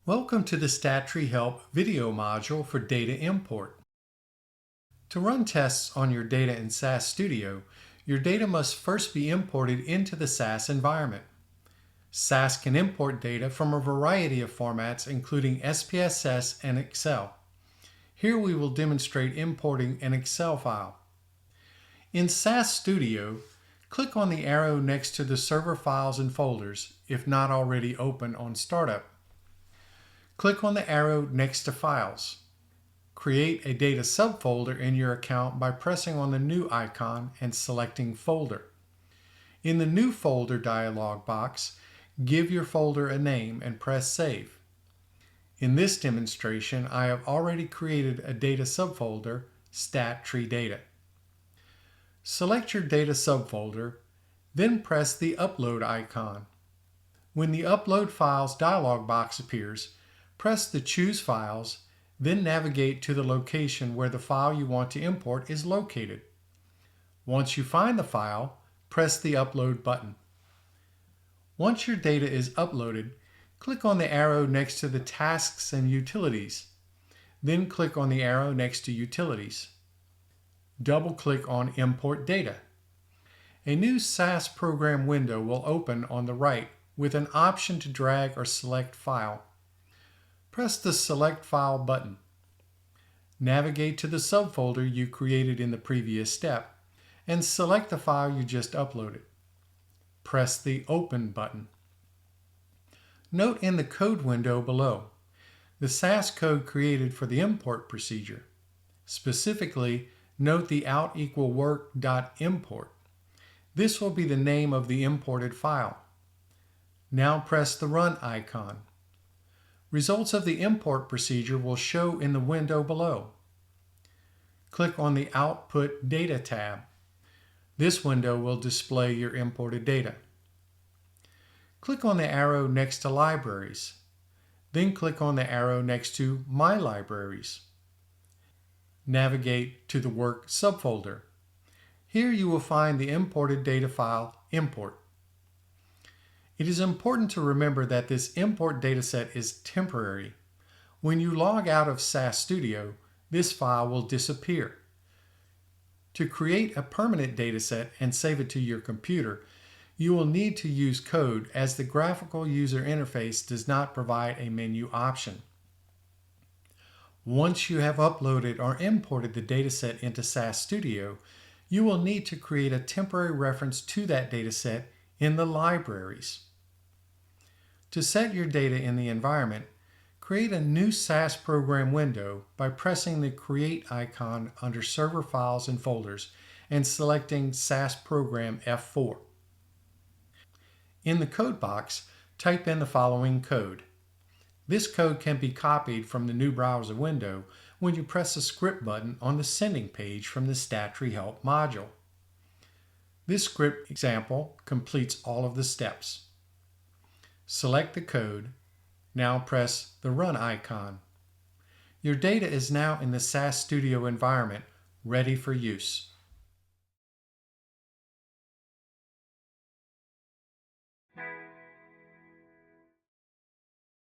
Welcome to the StatTree Help video module for data import. To run tests on your data in SAS Studio, your data must first be imported into the SAS environment. SAS can import data from a variety of formats including SPSS and Excel. Here we will demonstrate importing an Excel file. In SAS Studio, click on the arrow next to the server files and folders if not already open on startup. Click on the arrow next to Files. Create a data subfolder in your account by pressing on the New icon and selecting Folder. In the New Folder dialog box, give your folder a name and press Save. In this demonstration, I have already created a data subfolder, StatTree Data. Select your data subfolder, then press the Upload icon. When the Upload Files dialog box appears, press the Choose Files, then navigate to the location where the file you want to import is located. Once you find the file, press the Upload button. Once your data is uploaded, click on the arrow next to the Tasks and Utilities. Then click on the arrow next to Utilities. Double-click on Import Data. A new SAS program window will open on the right with an option to drag or select file. Press the Select File button. Navigate to the subfolder you created in the previous step and select the file you just uploaded. Press the Open button. Note in the code window below the SAS code created for the import procedure. Specifically, note the out=work.import. This will be the name of the imported file. Now press the Run icon. Results of the import procedure will show in the window below. Click on the Output Data tab. This window will display your imported data. Click on the arrow next to Libraries. Then click on the arrow next to My Libraries. Navigate to the Work subfolder. Here you will find the imported data file Import. It is important to remember that this import dataset is temporary. When you log out of SAS Studio, this file will disappear. To create a permanent dataset and save it to your computer, you will need to use code as the graphical user interface does not provide a menu option. Once you have uploaded or imported the dataset into SAS Studio, you will need to create a temporary reference to that dataset in the Libraries. To set your data in the environment, create a new SAS program window by pressing the Create icon under Server Files and Folders and selecting SAS Program F4. In the code box, type in the following code. This code can be copied from the new browser window when you press the script button on the sending page from the StatTree Help module. This script example completes all of the steps. Select the code. Now press the Run icon. Your data is now in the SAS Studio environment, ready for use.